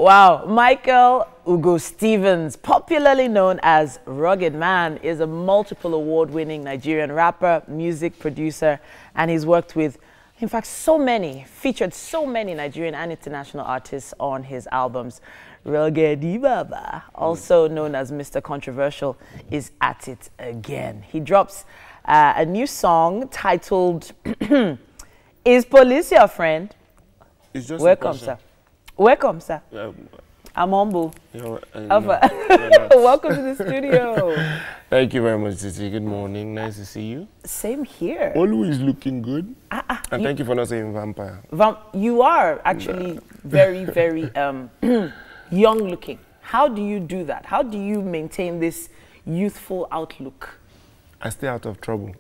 Wow, Michael Ugo Stevens, popularly known as Rugged Man, is a multiple award-winning Nigerian rapper, music producer, and he's worked with, in fact, featured so many Nigerian and international artists on his albums. Rugged Ibaba, also known as Mr. Controversial, is at it again. He drops a new song titled Is Police Your Friend? It's just Welcome, sir. Welcome, sir. I'm humble. Welcome to the studio. Thank you very much, Titi. Good morning. Nice to see you. Same here. Always looking good. And thank you for not saying vampire. You are actually very, very young looking. How do you do that? How do you maintain this youthful outlook? I stay out of trouble.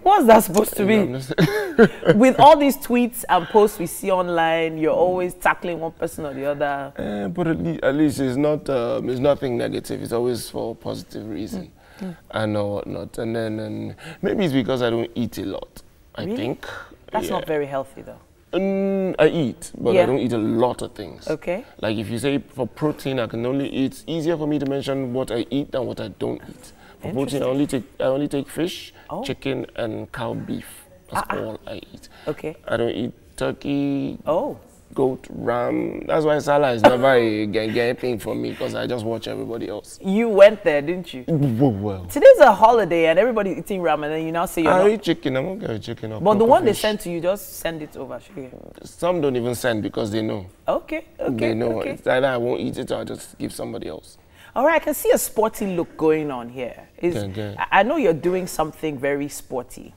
What's that supposed to be? With all these tweets and posts we see online, you're always tackling one person or the other. But at least it's not. It's nothing negative. It's always for a positive reason. I know whatnot. And then maybe it's because I don't eat a lot. I think that's not very healthy, though. I eat, but I don't eat a lot of things. Okay. Like if you say for protein, I can only eat. It's easier for me to mention what I eat than what I don't eat. For protein, I only take fish, chicken, and cow beef. That's all I eat. Okay. I don't eat turkey, goat, ram. That's why salad is never a gang thing for me, because I just watch everybody else. You went there, didn't you? Well. Today's a holiday and everybody's eating ram, and then you now say you're I eat chicken. I'm not going to chicken. But the one they send to you, just send it over. Some don't even send because they know. Okay. They know. It's either I won't eat it or I'll just give somebody else. All right, I can see a sporty look going on here. I know you're doing something very sporty.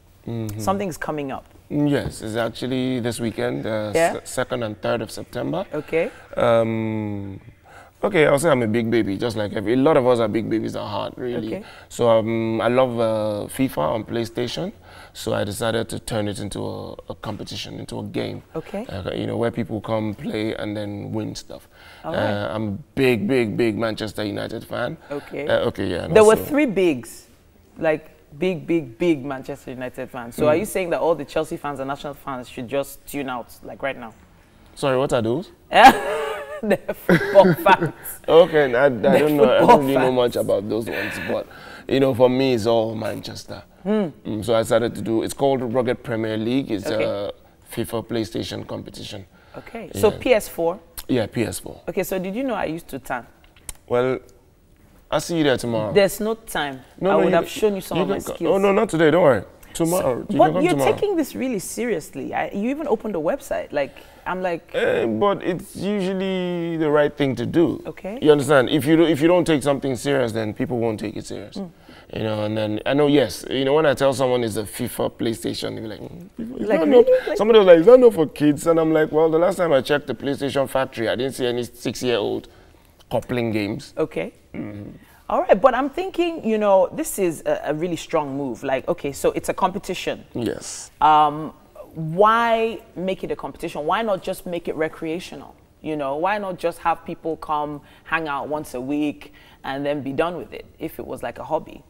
Something's coming up. Yes, it's actually this weekend, 2nd and 3rd of September. Okay. Okay, I'll say I'm a big baby, just like a lot of us are big babies at heart, really. Okay. So I love FIFA on PlayStation, so I decided to turn it into a competition, into a game. Okay. You know, where people come play and then win stuff. All right. I'm a big Manchester United fan. Okay. Yeah. There were three bigs, like big Manchester United fans. So are you saying that all the Chelsea fans and Arsenal fans should just tune out, like right now? Sorry, what are those? The football fans. Okay, I don't know. I don't really know much about those ones, but you know, for me, it's all Manchester. So I decided to do. It's called Rugged Premier League. It's a FIFA PlayStation competition. Okay. Yeah. So PS4. Yeah, PS4. Okay. So did you know I used to tan? Well, I'll see you there tomorrow. There's no time. I would have shown you some of my skills. Oh no, not today. Don't worry. Tomorrow. But you're taking this really seriously. You even opened a website. Like, I'm like. But it's usually the right thing to do. Okay. You understand? If you don't take something serious, then people won't take it serious. You know, and then I know, yes, you know, when I tell someone it's a FIFA PlayStation, they're like, really? Somebody was like, is that not for kids? And I'm like, well, the last time I checked the PlayStation factory, I didn't see any 6-year-old coupling games. Okay. All right, but I'm thinking, you know, this is a really strong move. Like, okay, so it's a competition. Yes. Why make it a competition? Why not just make it recreational? You know, why not just have people come hang out once a week and then be done with it if it was like a hobby?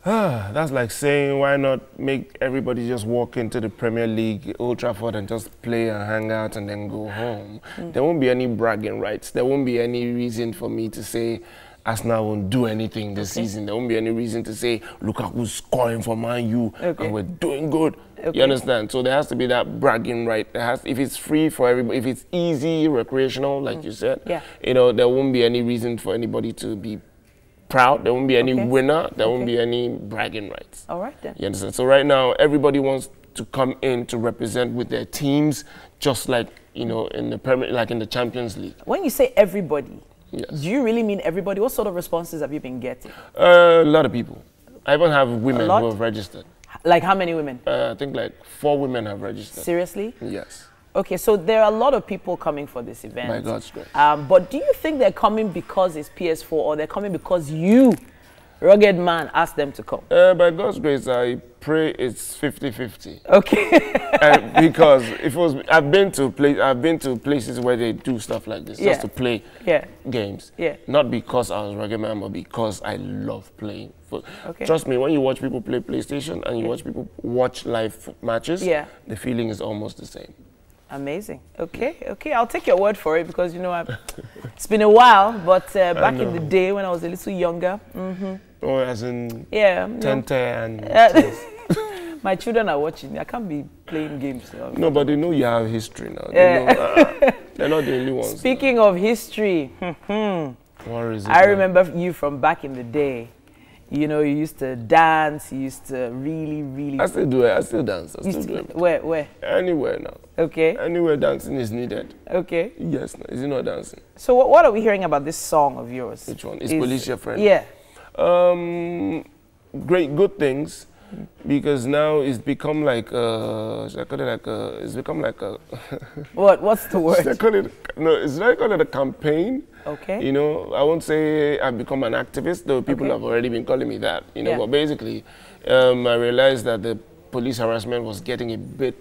That's like saying, why not make everybody just walk into the Premier League, Old Trafford, and just play and hang out and then go home? There won't be any bragging rights. There won't be any reason for me to say, Arsenal won't do anything this season. There won't be any reason to say, look at who's scoring for Man U, and we're doing good. You understand? So there has to be that bragging right. If it's free for everybody, if it's easy, recreational, like you said, you know, there won't be any reason for anybody to be proud. There won't be any winner. There won't be any bragging rights. All right then. You understand? So right now, everybody wants to come in to represent with their teams, just like, you know, in the like in the Champions League. When you say everybody, yes, do you really mean everybody? What sort of responses have you been getting? A lot of people. I even have women who have registered. Like how many women? I think like 4 women have registered. Seriously? Yes. Okay, so there are a lot of people coming for this event. By God's grace. But do you think they're coming because it's PS4 or they're coming because you, Rugged Man, asked them to come? By God's grace, I pray it's 50-50. Okay. Because if it was, I've been to places where they do stuff like this, just to play games. Not because I was Rugged Man, but because I love playing. Trust me, when you watch people play PlayStation and you watch people watch live matches, the feeling is almost the same. Amazing. Okay, okay. I'll take your word for it because, you know, it's been a while, but back in the day when I was a little younger. Oh, as in yeah, Tente and... my children are watching. I can't be playing games. So. No, but they know you have history now. They know, they're not the only ones. Speaking of history, what is it I remember you from back in the day. You know, you used to dance. You used to really. I still do it. I still dance. I still do it. Where? Anywhere now. Okay. Anywhere dancing is needed. Okay. Yes. Is it not dancing? So what are we hearing about this song of yours? Which one? Is Police Your Friend? Yeah. Good things, because now it's become like should I call it like a, it's become like a what's the word? Should I call it, no, it's not call it a campaign. Okay. You know, I won't say I've become an activist, though people have already been calling me that. You know, but basically, I realized that the police harassment was getting a bit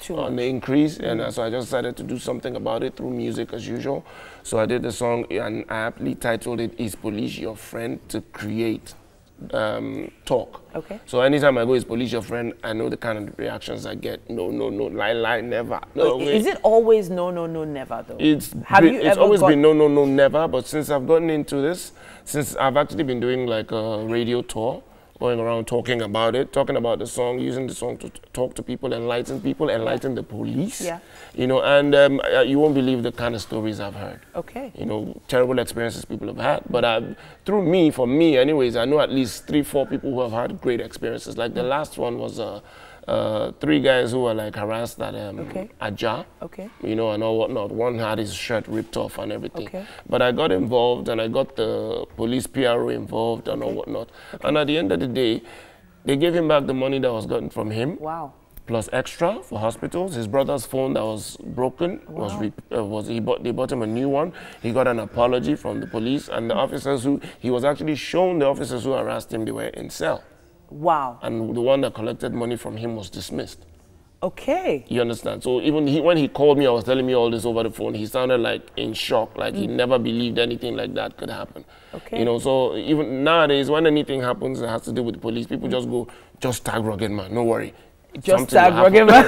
on the increase, and so I just decided to do something about it through music as usual. So I did the song, and I aptly titled it "Is Police Your Friend?" to create talk. Okay. So anytime I go, "Is police your friend?" I know the kind of reactions I get. No, lie, never. No, is it always no, never though? It's always been no, never. But since I've gotten into this, since I've actually been doing like a radio tour, going around talking about it, talking about the song, using the song to talk to people, enlighten the police. Yeah. You know, and you won't believe the kind of stories I've heard. Okay. You know, terrible experiences people have had. But through me, for me anyways, I know at least 3-4 people who have had great experiences. Like the last one was 3 guys who were like harassed at Aja. Okay. You know, and all whatnot. One had his shirt ripped off and everything. Okay. But I got involved, and I got the police PRO involved and all whatnot. Okay. And at the end of the day, they gave him back the money that was gotten from him. Wow. Plus extra for hospitals. His brother's phone that was broken they bought him a new one. He got an apology from the police, and the officers he was actually shown the officers who harassed him, they were in cell. Wow. And the one that collected money from him was dismissed. Okay. You understand? So even when he called me, I was telling me all this over the phone, he sounded like in shock, like he never believed anything like that could happen. Okay. You know, so even nowadays, when anything happens that has to do with the police, people just go, just tag Rugged Man, no worry. Just tag Rugged Man.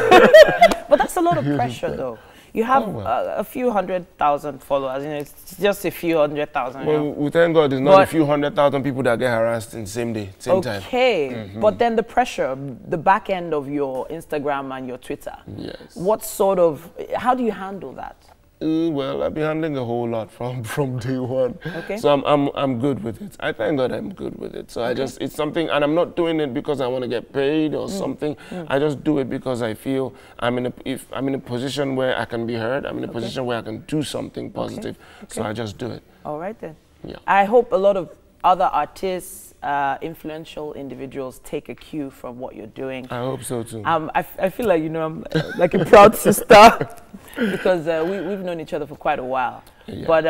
But that's a lot of pressure though. You have a few 100,000 followers, you know, it's just a few 100,000. Well, we thank God there's not a few 100,000 people that get harassed in the same day, same time. Okay, but then the pressure, the back end of your Instagram and your Twitter. Yes. What sort of, how do you handle that? Well, I've been handling a whole lot from day one. Okay. So I'm good with it. I thank God I'm good with it. So it's something, and I'm not doing it because I want to get paid or something. I just do it because I feel I'm in a position where I can be heard. I'm in a position where I can do something positive. So I just do it. All right then. Yeah. I hope a lot of other artists, influential individuals take a cue from what you're doing. I hope so too. I feel like, you know, I'm like a proud sister because we've known each other for quite a while. Yeah. But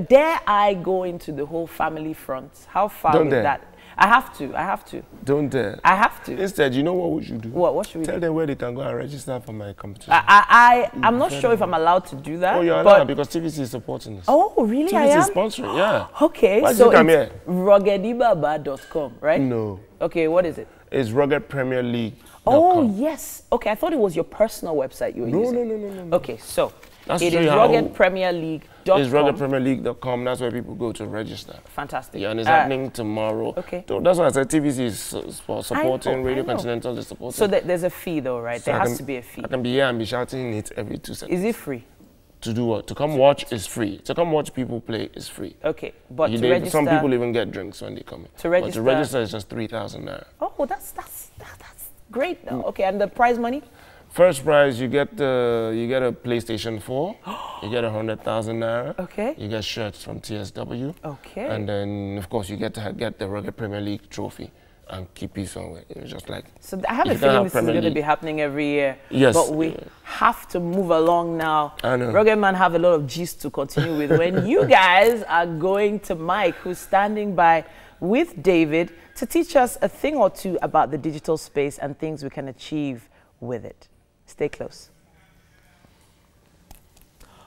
dare I go into the whole family front? How far is that? I have to. Don't dare. I have to. Instead, you know what we should do? What should we do? Tell them where they can go and register for my competition. I'm not sure if I'm allowed to do that. Oh, you're allowed because TVC is supporting us. Oh, really? TVC is sponsoring, yeah. Okay, so it's ruggedibaba.com, right? No. Okay, what is it? It's Rugged Premier League. Oh, yes. Okay, I thought it was your personal website you were using. No. Okay, so it is Rugged Premier League. It's ruggedpremierleague.com. That's where people go to register. Fantastic. Yeah, and it's happening tomorrow. Okay. So that's why I said TVC is for supporting Radio Continental. Is supporting. So there's a fee though, right? So there has to be a fee. I can be here and be shouting it every 2 seconds. Is it free? To do what? To come watch is free. To come watch people play is free. Okay, but to register, some people even get drinks when they come in. To register, but to register is just 3,000 naira. Oh, that's great. Okay, and the prize money? First prize, you get a PlayStation 4. You get 100,000 naira. Okay. You get shirts from TSW. Okay. And then, of course, you get to get the Rugged Premier League trophy and keep it somewhere. It's just like. So I have a feeling this is going to be happening every year. Yes. But we have to move along now. I know. Rugged Man have a lot of gist to continue with when you guys are going to Mike, who's standing by with David to teach us a thing or two about the digital space and things we can achieve with it. Stay close.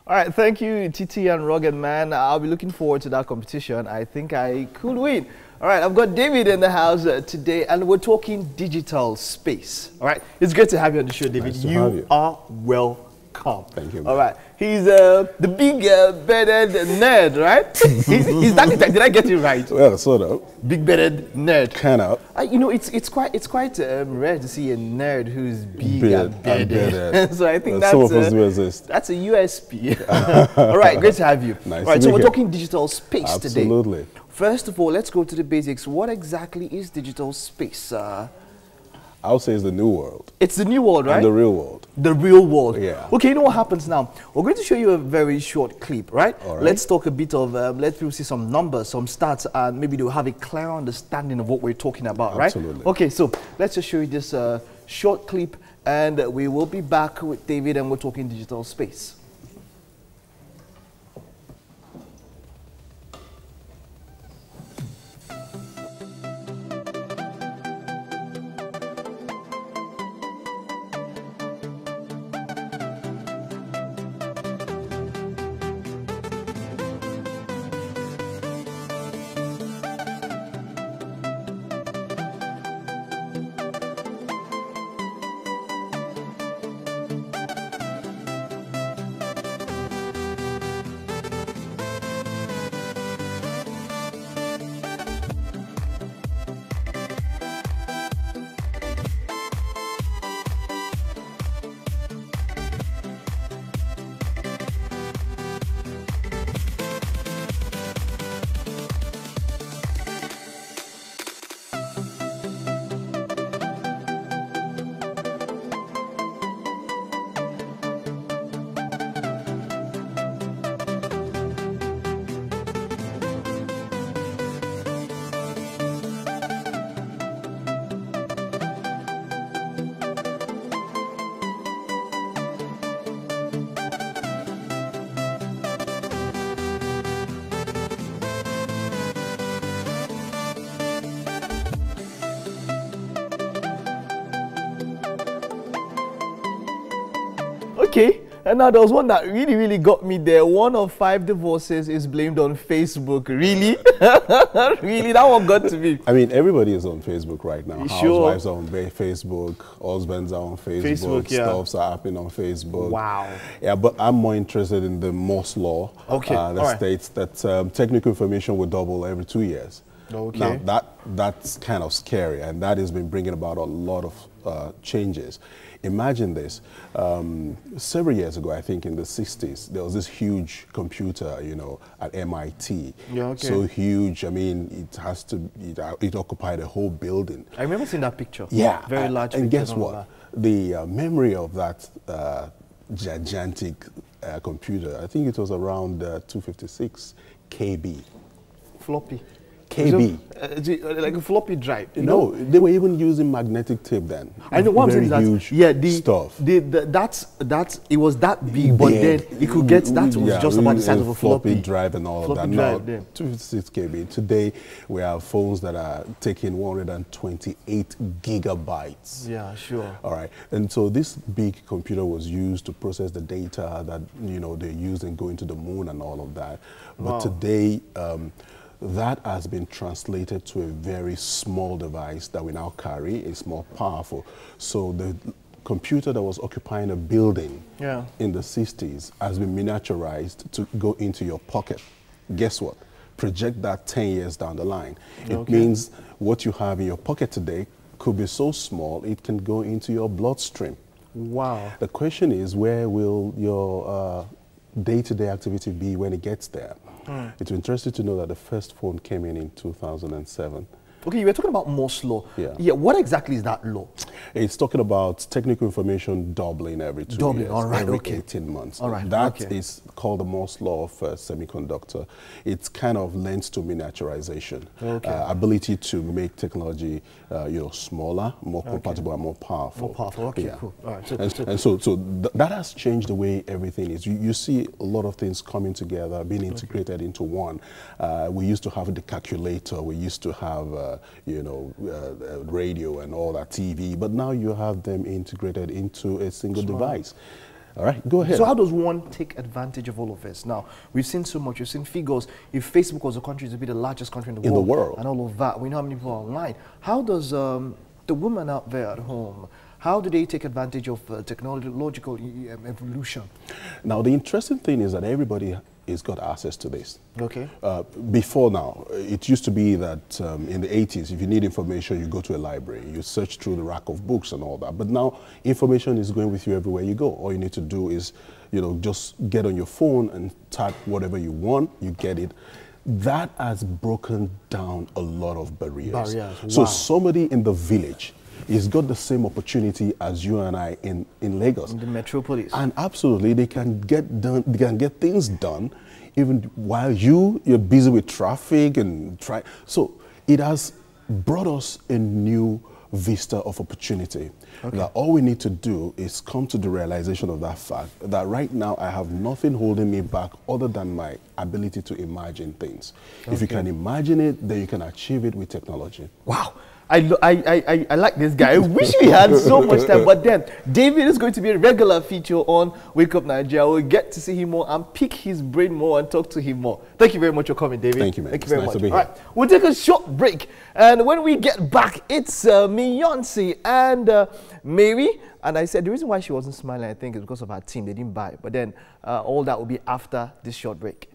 All right, thank you, Titi and Rugged Man. I'll be looking forward to that competition. I think I could win. All right, I've got David in the house today, and we're talking digital space. All right, it's great to have you on the show, David. Nice you are well Come. Thank you, man. All right. He's the big bearded nerd, right? Is that it? Did I get it right? Well, sort of. Big bearded nerd. Kind of. You know, it's quite rare to see a nerd who's big Beard and bearded. and bearded. So I think Some of us that's do exist. that's a USP. All right, great to have you. Nice All right, to so be we're here. talking digital space today. Absolutely. First of all, let's go to the basics. What exactly is digital space? I would say it's the new world. It's the new world, right? And the real world. The real world. Yeah. Okay, you know what happens now? We're going to show you a very short clip, right? All right. Let's talk a bit of, let people see some numbers, some stats, and maybe they'll have a clear understanding of what we're talking about, right? Absolutely. Okay, so let's just show you this short clip, and we will be back with David, and we're talking digital space. Okay, and now there was one that really got me there. 1 of 5 divorces is blamed on Facebook. Really? Really? That one got to me. I mean, everybody is on Facebook right now. Sure. Housewives are on Facebook, husbands are on Facebook, yeah. stuffs are happening on Facebook. Wow. Yeah, but I'm more interested in the Morse law. Okay, That all right. states that technical information will double every 2 years. Okay. Now, that's kind of scary, and that has been bringing about a lot of changes. Imagine this. Several years ago, I think in the 60s, there was this huge computer, you know, at MIT. Yeah, okay. So huge, I mean, it occupied a whole building. I remember seeing that picture. Yeah. Very large And picture guess and all what? The memory of that gigantic computer, I think it was around 256 KB. Floppy. KB. Like a floppy drive. You No, know? they were even using magnetic tape then. I know what I'm Very saying. huge That's, stuff. That's it was that big, but then it could get that was just about the size of a floppy drive and all of floppy that. drive, Now, yeah. 256 KB. Today, we have phones that are taking 128 gigabytes. Yeah, sure. All right, and so this big computer was used to process the data that they use in going to the moon and all of that. But Wow. today, that has been translated to a very small device that we now carry. It's more powerful. So the computer that was occupying a building Yeah. in the 60s has been miniaturized to go into your pocket. Guess what? Project that 10 years down the line. It Okay. means what you have in your pocket today could be so small it can go into your bloodstream. Wow. The question is, where will your day-to-day activity be when it gets there? It's interesting to know that the first phone came in 2007. Okay, you were talking about Morse law. Yeah. Yeah. What exactly is that law? It's talking about technical information doubling every 2 Doubling, years, all right, every okay. 18 months. All right, That okay. is called the Morse law of semiconductor. It's kind of lends to miniaturization, Okay. Ability to make technology, smaller, more compatible, and more powerful. More powerful. Okay, cool. All right. That has changed the way everything is. You see a lot of things coming together, being integrated into one. We used to have the calculator. We used to have, radio and all that, TV. But now you have them integrated into a single device. All right, go ahead. So how does one take advantage of all of this? Now, we've seen so much. We've seen figures. If Facebook was a country, it would be the largest country in the world. world. And all of that. We know how many people are online. How does the woman out there at home, How do they take advantage of technological evolution? Now, the interesting thing is that everybody has got access to this. Okay. Before now, it used to be that in the 80s, if you need information, you go to a library, you search through the rack of books and all that. But now, information is going with you everywhere you go. All you need to do is, you know, just get on your phone and type whatever you want, you get it. That has broken down a lot of barriers. So wow. somebody in the village has got the same opportunity as you and I in Lagos. In the metropolis. And absolutely, they can get done. They can get things done, even while you're busy with traffic and try. So it has brought us a new vista of opportunity. Okay. That all we need to do is come to the realization of that fact that right now I have nothing holding me back other than my ability to imagine things. Okay. If you can imagine it, then you can achieve it with technology. Wow. I like this guy. I wish we had so much time, but then David is going to be a regular feature on Wake Up Nigeria. We'll get to see him more and pick his brain more and talk to him more. Thank you very much for coming, David. Thank you, man. Thank you very much. Nice to be here. All right, we'll take a short break, and when we get back, it's Beyonce and Mary. And I said the reason why she wasn't smiling, I think, is because of her team. They didn't buy it. But then all that will be after this short break.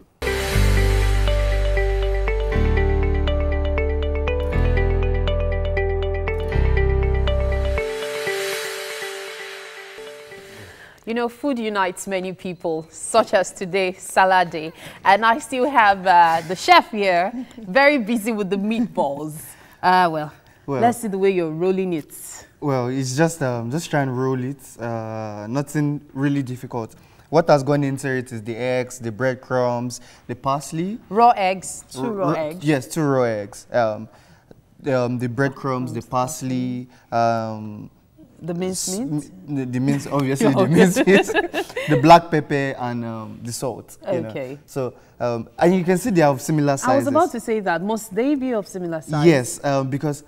You know, food unites many people, such as today, Salad Day. And I still have the chef here, very busy with the meatballs. Well, let's see the way you're rolling it. Well, it's just trying to roll it. Nothing really difficult. What has gone into it is the eggs, the breadcrumbs, the parsley. Raw eggs, two raw eggs. Yes, 2 raw eggs. The breadcrumbs, the parsley, the minced meat? The minced, obviously, the minced meat, the black pepper, and the salt. Okay. You know. So, and you can see they have similar sizes. I was about to say that. Must they be of similar size? Yes, because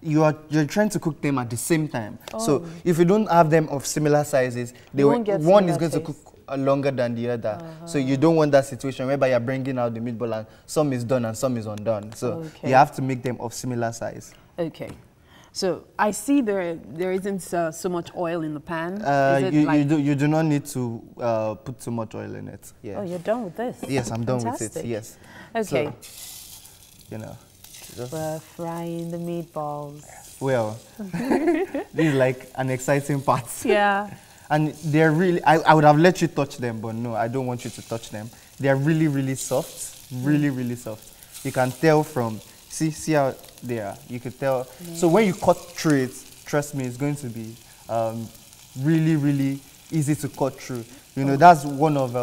you're trying to cook them at the same time. Oh. So, if you don't have them of similar sizes, one is going to cook longer than the other. So, you don't want that situation whereby you're bringing out the meatball and some is done and some is undone. So, you have to make them of similar size. Okay. So I see there isn't so much oil in the pan. You do not need to put too much oil in it. Yeah. Oh, you're done with this? Yes, I'm done with it. Yes. Okay. So, you know, we're frying the meatballs. Well, this is like an exciting part. Yeah. And they're really. I would have let you touch them, but no, I don't want you to touch them. They're really, really soft. Really, really soft. You can tell from. See how they are. You could tell. Yeah. So when you cut through it, trust me, it's going to be really, really easy to cut through. You know, that's one of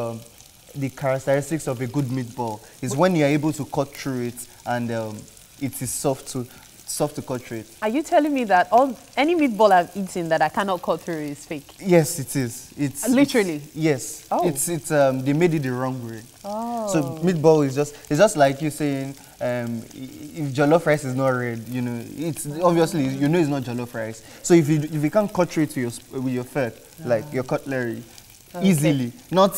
the characteristics of a good meatball, is when you're able to cut through it and it is soft to cut through it. Are you telling me that any meatball I've eaten that I cannot cut through is fake? Yes, it is. It's literally. Yes. Oh. It's they made it the wrong way. Oh. So meatball is just like you saying if jollof rice is not red, you know, it's obviously you know it's not jollof rice. So if you can't cut through it with your fork, like your cutlery, easily, not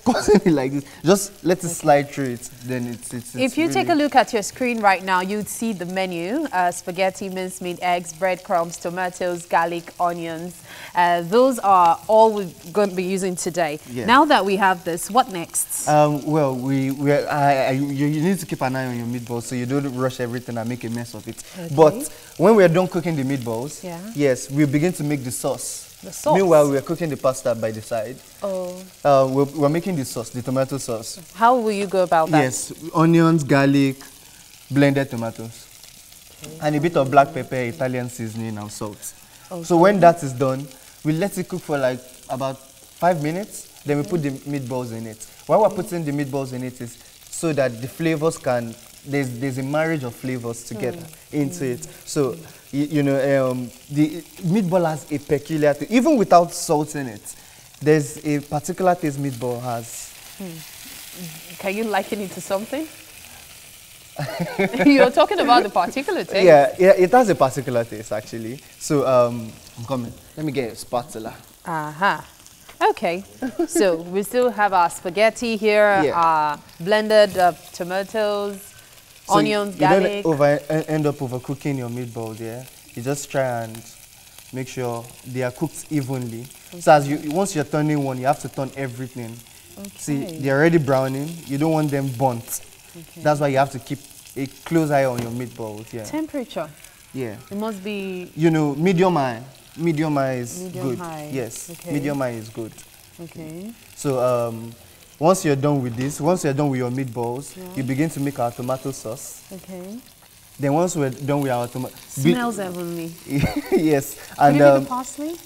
causing it like this, just let it slide through it, then it's if you really take a look at your screen right now, you'd see the menu: spaghetti, mincemeat, eggs, breadcrumbs, tomatoes, garlic, onions. Those are all we're going to be using today. Yeah. Now that we have this, what next? Well, you need to keep an eye on your meatballs so you don't rush everything and make a mess of it. Okay. But when we are done cooking the meatballs, yes, we begin to make the sauce. The sauce. Meanwhile, we are cooking the pasta by the side. Oh. We're making the sauce, the tomato sauce. How will you go about that? Yes, onions, garlic, blended tomatoes, and a bit of black pepper, Italian seasoning, and salt. Okay. So when that is done, we let it cook for like about 5 minutes. Then we put the meatballs in it. Why we're putting the meatballs in it is so that the flavors can. There's a marriage of flavors together into it. So, you know, the meatball has a peculiar taste. Even without salt in it, there's a particular taste meatball has. Can you liken it to something? You're talking about the particular taste. Yeah, it has a particular taste, actually. So, I'm coming. Let me get a spatula. Okay, so we still have our spaghetti here, our blended tomatoes, onions, garlic. You don't end up overcooking your meatballs, yeah? You just try and make sure they are cooked evenly. So as once you're turning one, you have to turn everything. See, they're already browning. You don't want them burnt. That's why you have to keep a close eye on your meatballs. Yeah. Temperature. Yeah. It must be. You know, medium high. Medium high is Medium good. high. Yes. Okay. Medium high is good. Okay. So once you're done with this, once you're done with your meatballs, you begin to make our tomato sauce. Okay. Then once we're done with our tomato, Smells heavenly. yes. Can And you do the parsley?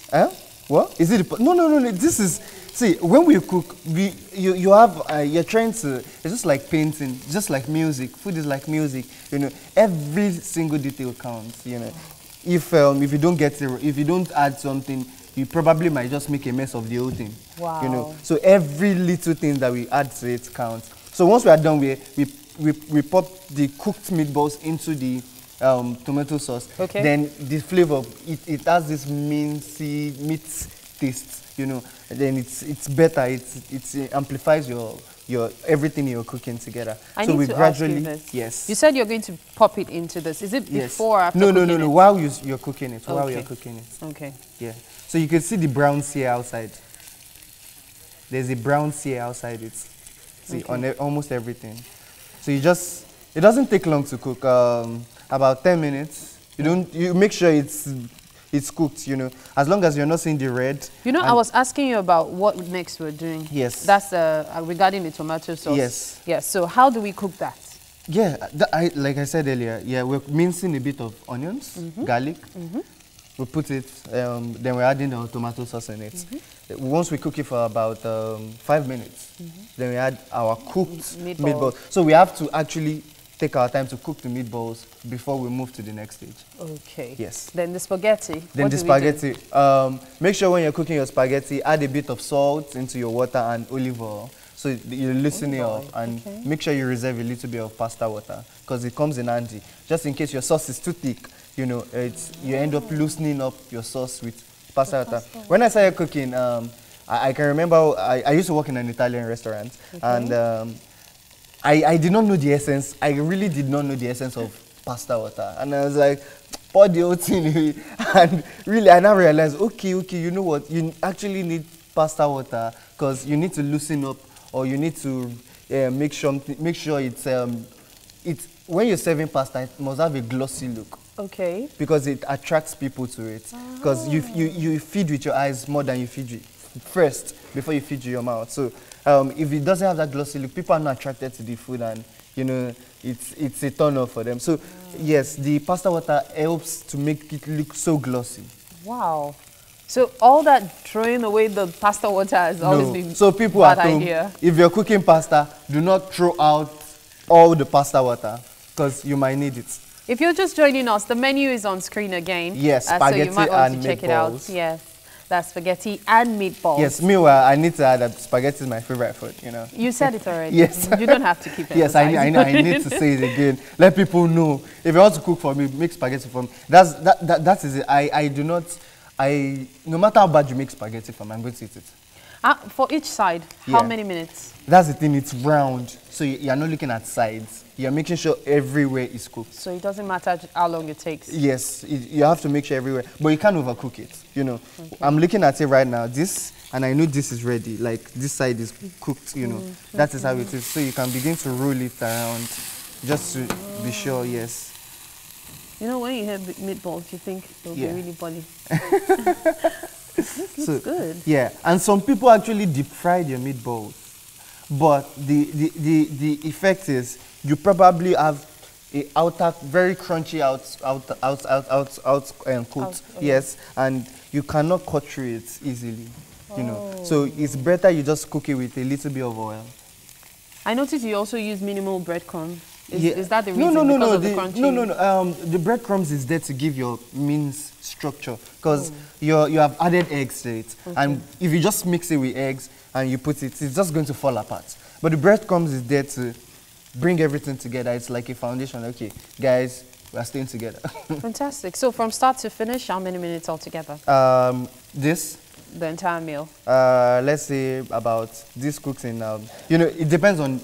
what is it? No. This is, see, when we cook, you have you're trying to. It's just like painting, just like music. Food is like music. You know, every single detail counts. You know, if you don't get it, if you don't add something, you probably might just make a mess of the whole thing. Wow. You know, so every little thing that we add to it counts. So once we are done, we pop the cooked meatballs into the tomato sauce. Okay. Then the flavor, it has this mincy meat taste, you know. And then it's better. It amplifies your everything you're cooking together. I so need we to gradually ask you this. Yes. You said you're going to pop it into this. Is it before or after No. cooking it? While you're cooking it. While you're cooking it. Okay. Yeah. So you can see the brown sear outside. There's a brown sear outside it. See, on almost everything. So it doesn't take long to cook. About 10 minutes. You make sure it's cooked, you know. As long as you're not seeing the red. You know, I was asking you about what next we're doing. Yes. That's regarding the tomato sauce. Yes. Yes. So how do we cook that? Yeah, like I said earlier, yeah, we're mincing a bit of onions, garlic. We put it, then we're adding the tomato sauce in it. Once we cook it for about 5 minutes, then we add our cooked meatballs. So we have to actually take our time to cook the meatballs before we move to the next stage. Okay. Yes. Then the spaghetti. Then the spaghetti. Make sure when you're cooking your spaghetti, add a bit of salt into your water and olive oil. So you loosen it up and make sure you reserve a little bit of pasta water because it comes in handy. Just in case your sauce is too thick, you know, you end up loosening up your sauce with pasta water. When I started cooking, I can remember I used to work in an Italian restaurant and I did not know the essence. I really did not know the essence of pasta water. And I was like, pour the whole thing in. And really, I now realized, okay, you know what? You actually need pasta water because you need to loosen up or you need to make sure it's when you're serving pasta, it must have a glossy look. Okay. Because it attracts people to it. Because you feed with your eyes more than you feed with first before you feed with your mouth. So if it doesn't have that glossy look, people are not attracted to the food and, you know, it's a turn off for them. So yes, the pasta water helps to make it look so glossy. Wow. So all that throwing away the pasta water has always been so people bad at home, idea. If you're cooking pasta, do not throw out all the pasta water because you might need it. If you're just joining us, the menu is on screen again. Yes, So spaghetti you might want and to check it out. meatballs. Yes, that's spaghetti and meatballs. Yes, meanwhile, I need to add that spaghetti is my favorite food, you know. You said it already. Yes. You don't have to keep it. Yes, I know. I need to say it again. Let people know. If you want to cook for me, make spaghetti for me. That is it. No matter how bad you make spaghetti for me, I'm going to eat it. For each side, how many minutes? That's the thing, it's round. So you're not looking at sides. You're making sure everywhere is cooked. So it doesn't matter how long it takes? Yes, you have to make sure everywhere. But you can't overcook it, you know. Okay. I'm looking at it right now, and I know this is ready. Like, this side is cooked, you know. That is how it is. So you can begin to roll it around just to be sure, yes. You know, when you hear meatballs, you think they'll be really bully. This looks good. Yeah, and some people actually deep fry their meatballs. But the effect is you probably have a very crunchy coat. Yes, and you cannot cut through it easily. You know, so it's better you just cook it with a little bit of oil. I noticed you also use minimal breadcrumbs. Is that the reason? No. Of the crunchy? The breadcrumbs is there to give your mince structure because you have added eggs to it, and if you just mix it with eggs and you put it, it's just going to fall apart. But the breadcrumbs is there to bring everything together. It's like a foundation. Okay, guys, we are staying together. Fantastic. So from start to finish, how many minutes altogether? The entire meal. Let's say about this cooks in. You know, it depends on.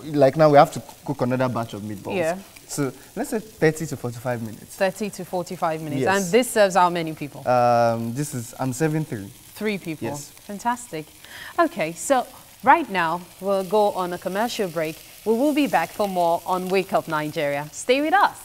Like now we have to cook another batch of meatballs. Yeah. So let's say 30 to 45 minutes. 30 to 45 minutes. Yes. And this serves how many people? I'm serving 3. 3 people. Yes. Fantastic. Okay, so right now we'll go on a commercial break. We will be back for more on Wake Up Nigeria. Stay with us.